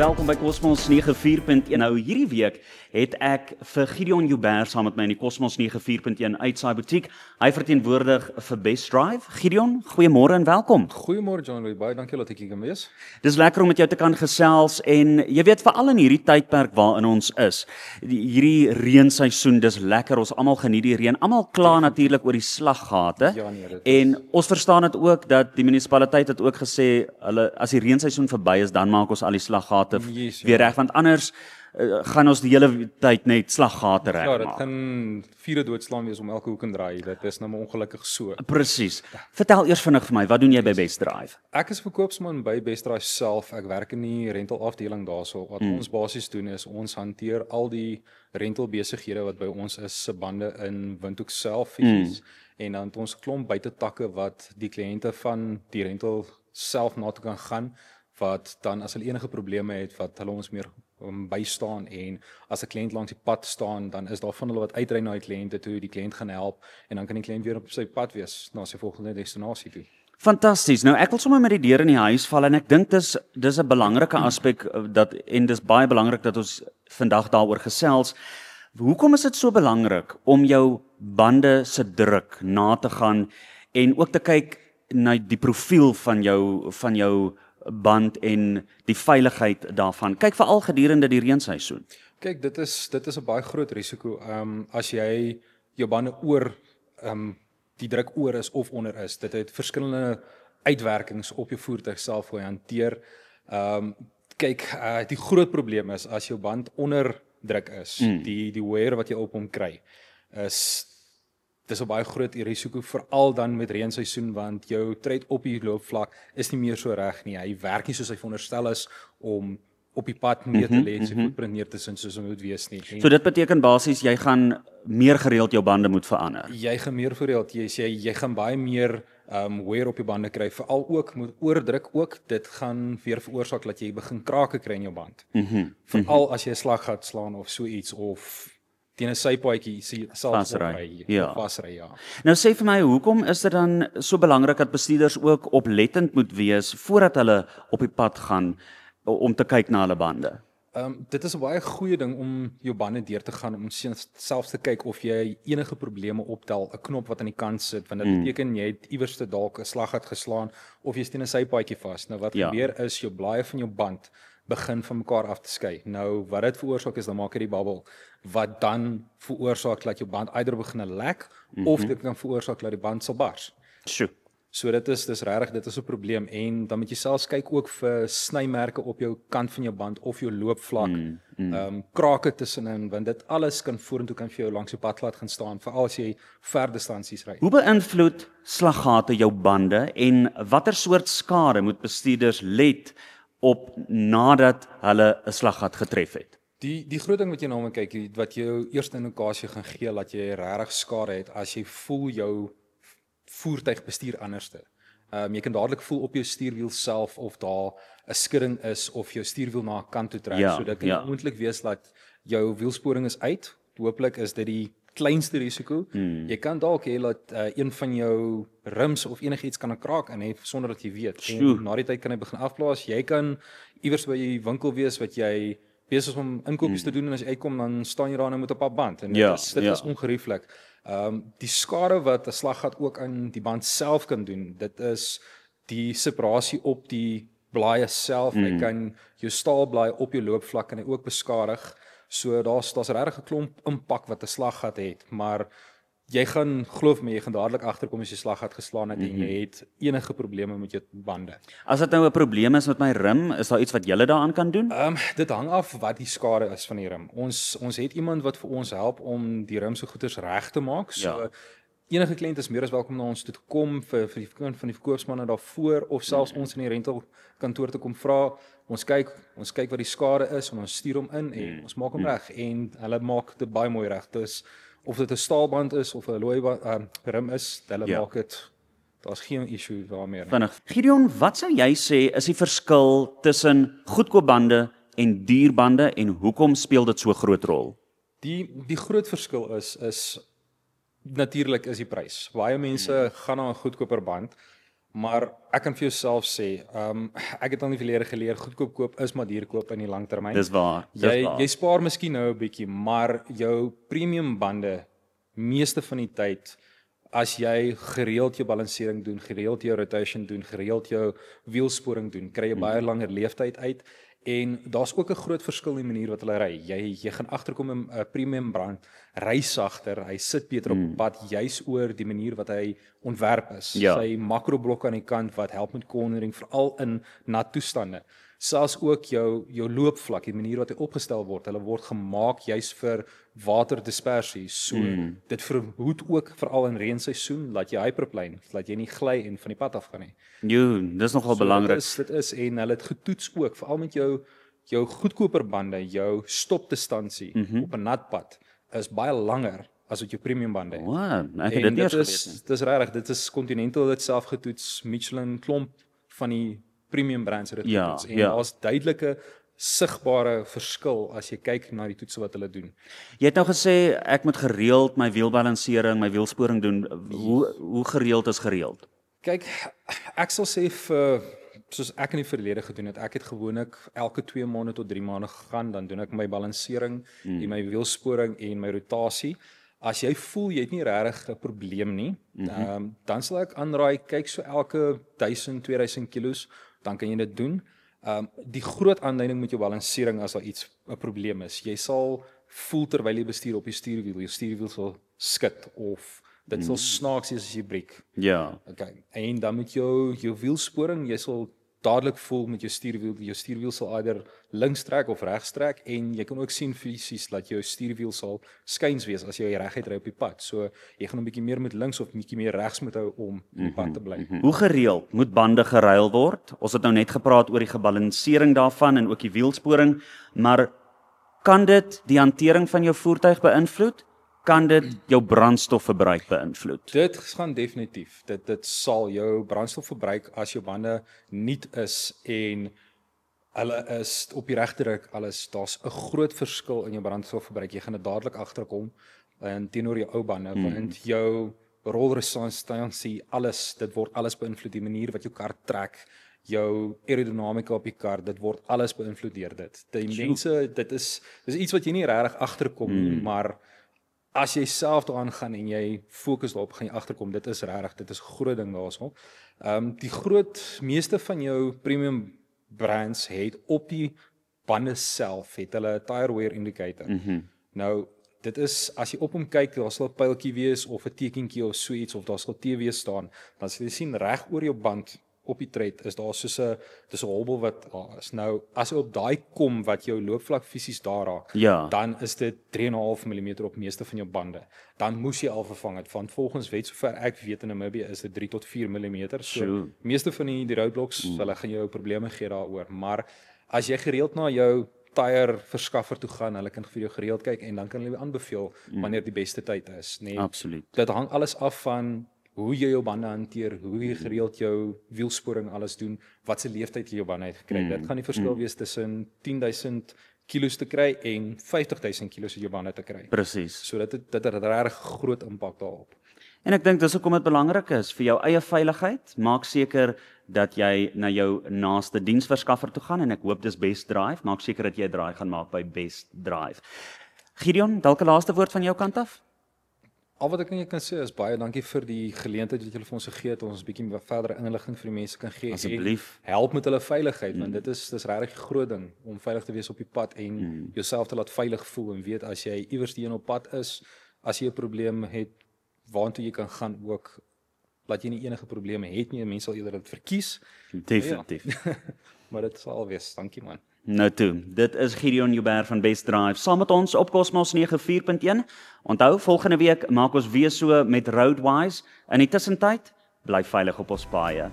Welkom by Cosmos 94.1. Nou hierdie week het ek vir Gideon Joubert saam met my in die Cosmos 94.1 Uitsaai Boutique. Hy verteenwoordig vir Best Drive. Gideon, goeiemôre en welkom. Goeiemôre John, baie dankie dat ek hier kan wees. Dis lekker om met jou te kan gesels en jy weet veral in hierdie tydperk waarin ons is. Hierdie reenseisoen, dis lekker. Ons almal geniet die reën. Almal kla natuurlik oor die slaggate. Ja nee, dit En ons verstaan dit ook dat die munisipaliteit het ook gesê hulle as die reenseisoen verby is, dan maak ons al die slaggate Yes, ja. weer reg, want anders gaan ons die hele tyd net slaggate Ja, dit regmaak. kan vierde doodslaan wees om elke hoek en draai. Dit is nou maar ongelukkig so. Presies. Vertel eers vinnig vir my, wat doen jy by Best Drive? Ek is verkoopsman by Best Drive self. Ek werk in die rental afdeling daarso. Wat ons basies doen is ons hanteer al die rental besighede wat by ons is se bande in Windhoek self fisies. En dan het ons 'n klomp buitetakke wat die kliënte van die rental self na toe kan gaan, wat dan as hulle enige probleme het wat hulle ons meer bystaan, en as 'n kliënt langs die pad staan, dan is daar van hulle wat uitry na die kliënte toe, die kliënt gaan help en dan kan die kliënt weer op sy pad wees na sy volgende destinasie toe. Fantasties. Nou ek wil sommer met die deur in die huis val en ek dink dis 'n belangrike aspek dat en dis baie belangrik dat ons vandag daaroor gesels. Hoekom is dit so belangrik om jou bande se druk na te gaan en ook te kyk na die profiel van jou band en die veiligheid daarvan. Kyk veral gedurende die reenseisoen. Kyk, dit is 'n baie groot risiko. As jy jou bande oor die druk oor is of onder is, dit het verskillende uitwerkings op jou voertuig self hoe jy hanteer. Die groot probleem is as jou band onder druk is, die wear wat jy op hom kry, dis 'n baie groot risiko, veral dan met reenseisoen, want jou tread op die loopvlak is nie meer so reg nie. Hy werk nie soos hy veronderstel is om op die pad neer te lê, sy footprint neer te sit soos hy moet wees nie. So dit beteken basies jy gaan meer gereeld jou bande moet verander. Jy gaan meer gereeld, jy gaan baie meer wear op jou bande kry, veral ook met oordruk ook. Dit gaan weer veroorsaak dat jy begin krake kry in jou band. Veral as jy 'n slag gaat slaan of so iets, of teen 'n sypaadjie self Vasry, ja. Vasry, ja. Nou sê vir my, hoekom is dit dan so belangrik dat bestuurders ook oplettend moet wees voordat hulle op die pad gaan om te kyk na hulle bande? Dit is 'n baie goeie ding om jou bande deur te gaan, om selfs te kyk of jy enige probleme optel, 'n knop wat aan die kant sit, want dit beteken jy het iewers te dalk 'n slaggat geslaan of jy's teen 'n sypaadjie vas. Nou wat gebeur is jou blaaie van jou band begin van mekaar af te skei. Nou wat dit veroorsaak is, dan maak dit die bubbel wat dan veroorsaak dat jou band eider begin lek of dit kan veroorsaak dat die band sal bars. Sjoe. So dit is regtig, dit is 'n probleem, en dan moet jy selfs kyk ook vir snymerke op jou kant van jou band of jou loopvlak, krake tussenin, want dit alles kan vorentoe kan vir jou langs die pad laat gaan staan, veral as jy ver distansies ry. Hoe beïnvloed slaggate jou bande en watter soort skade moet bestuurders let op nadat hulle 'n slaggat getref het? Die groot ding wat jy na moet kyk, wat jou eerste indikasie gaan gee dat jy regtig skade het, as jy voel jou voertuig bestuur anderste. Jy kan dadelik voel op jou stuurwiel self of daar 'n skudding is of jou stuurwiel na 'n kant toe trek. So dit kan moontlik wees dat jou wielsporing is uit. Hooplik is dit die kleinste risiko. Jy kan dalk hê dat een van jou rims of enigiets kan 'n kraak in hê sonder dat jy weet. En na die tyd kan hy begin afblaas. Jy kan iewers by die winkel wees wat jy besig is om inkopies te doen, en as jy uitkom dan staan jy daar nou met 'n pap band, en dit is ongerieflik. Die skade wat 'n slaggat ook aan die band self kan doen, dit is die separasie op die blaaie self. Hy kan jou staalblaai op jou loopvlak kan hy ook beskadig. So daar's regtig 'n klomp impak wat 'n slaggat het, maar jy gaan glo my, jy gaan dadelik agterkom as jy slaggat geslaan het en jy het enige probleme met jou bande. As dit nou 'n probleem is met my rim, is daar iets wat julle daaraan kan doen? Dit hang af wat die skade is van die rim. Ons het iemand wat vir ons help om die rim se goeders reg te maak. So enige kliënt is meer as welkom na ons toe te kom vir die van die verkoopsmanne daarvoor, of selfs ons in die rental kantoor te kom vra. Ons kyk wat die skade is en ons stuur hom in en ons maak hom reg, en hulle maak dit baie mooi reg. Dus of dit 'n staalband is of 'n alloy rim is, hulle maak dit. Daar's geen issue daarmee. Vinnig. Gideon, wat sou jy sê is die verskil tussen goedkoop bande en duur bande, en hoekom speel dit so 'n groot rol? Die groot verskil is natuurlik is die prys. Baie mense gaan na 'n goedkoper band Maar ek kan vir jouself sê, ek het al in die verlede geleer, goedkoop koop is maar duur koop in die langtermyn. Dis waar. Dis waar. Jy spaar miskien nou 'n bietjie, maar jou premium bande, meeste van die tyd, as jy gereeld jou balansering doen, gereeld jou rotation doen, gereeld jou wielsporing doen, kry jy baie langer leeftyd uit. En daar's ook 'n groot verskil in die manier wat hulle ry. Jy gaan agterkom 'n premium brand ry sagter, hy sit beter op die pad juis oor die manier wat hy ontwerp is. Ja. Sy makroblokke aan die kant wat help met cornering veral in nat toestande. Selfs ook jou loopvlak, die manier wat hy opgestel word, hulle word gemaak juis vir waterdispersie. So dit verhoed ook veral in reenseisoen dat jy hyperplane, dat jy nie gly en van die pad af gaan nie. Jo, dis nogal belangrik. Dit is en hulle het getoets ook veral met jou goedkoper bande, jou stopdistansie op 'n nat pad is baie langer as wat jou premium bande het. Wow, ek het dit nie eens geweet nie. Dis regtig, dit is Continental dit self getoets, Michelin klomp van die premium brands het dit getoets en daar's duidelike sigbare verskil as jy kyk na die toetse wat hulle doen. Jy het nou gesê ek moet gereeld my wielbalansering, my wielsporing doen. Hoe gereeld is gereeld? Kyk, ek sal sê vir soos ek in die verlede gedoen het, ek het gewoonlik elke 2 maande tot 3 maande gegaan, dan doen ek my balansering en my wielsporing en my rotasie. As jy voel jy het nie regtig 'n probleem nie, dan sal ek aanraai kyk so elke 1000-2000 kilos, dan kan jy dit doen. Die groot aanduiding met jou balansering as daar iets 'n probleem is, jy sal voel terwyl jy bestuur op jou stuurwiel sal skud of dit sal snaaks wees as jy breek. Ja. Okay. En dan met jou wielsporing, jy sal dadelik voel met jou stuurwiel sal either links trek of regs trek en jy kan ook sien fisies dat jou stuurwiel sal skuins wees as jy reguit ry op die pad. So jy gaan 'n bietjie meer met links of 'n bietjie meer regs moet hou om op die pad te bly. Hoe gereeld moet bande geruil word? Ons het nou net gepraat oor die gebalansering daarvan en ook die wielsporing, maar kan dit die hantering van jou voertuig beïnvloed? Kan dit jou brandstofverbruik beïnvloed? Dit gaan definitief. Dit sal jou brandstofverbruik as jou bande nuut is en hulle is op die regte druk, daar's 'n groot verskil in jou brandstofverbruik. Jy gaan dit dadelik agterkom en teenoor jou ou bande, want jou rolresistansie, dit word alles beïnvloed, die manier wat jou kar trek, jou aerodinamika op die kar, dit word alles beïnvloed deur dit. Die mense, dis iets wat jy nie regtig agterkom nie, maar as jy self daaraan gaan en jy fokus daarop, gaan jy agterkom, dit is 'n groot ding daarso. Die meeste van jou premium brands het op die bande self het hulle 'n tire wear indicator. Nou, dit is as jy op hom kyk, daar sal 'n pyltjie wees of 'n tekentjie of so iets of daar sal TV staan, dan sal jy sien reg oor jou band op die tread is daar soos 'n hobbel wat daar is. Nou, as jy op daai kom wat jou loopvlak fisies daar raak, dan is dit 3,5 mm op meeste van jou bande. Dan moes jy al vervang het, want volgens wet sover ek weet in Namibië is dit 3 tot 4 mm. So meeste van die roadblocks, hulle gaan jou probleme gee daaroor, maar as jy gereeld na jou tire verskaffer toe gaan, hulle kan vir jou gereeld kyk en dan kan hulle aanbeveel wanneer die beste tyd is, nee. Absoluut. Dit hang alles af van hoe jy jou bande hanteer, hoe jy gereeld jou wielsporing alles doen, wat se leeftyd jy jou bande het gekry. Dit gaan die verskil wees tussen 10,000 kilos te kry en 50,000 kilos op jou bande te kry. Presies. So dit het 'n regtig groot impak daarop. En ek dink dis hoekom dit belangrik is vir jou eie veiligheid. Maak seker dat jy na jou naaste diensverskaffer toe gaan en ek hoop dis Best Drive. Maak seker dat jy 'n draai gaan maak by Best Drive. Gideon, dalk 'n laaste woord van jou kant af? Al wat ek kan sê is baie dankie vir die geleentheid wat julle vir ons gegee het, ons 'n bietjie verdere inligting vir die mense kan gee. Asseblief. Help met hulle veiligheid, want dit is regtig 'n groot ding om veilig te wees op die pad en jouself te laat veilig voel en weet as jy iewers heen op pad is, as jy 'n probleem het, waartoe jy kan gaan ook, laat jy nie enige probleme het nie, mense sal eerder dit verkies. Definitief. Ja. Maar dit sal wees. Dankie man. Nou toe, dit is Gideon Joubert van Best Drive, saam met ons op Cosmos 94.1. Onthou, volgende week maak ons weer so met Roadwise. In die tussentyd, bly veilig op ons paaie.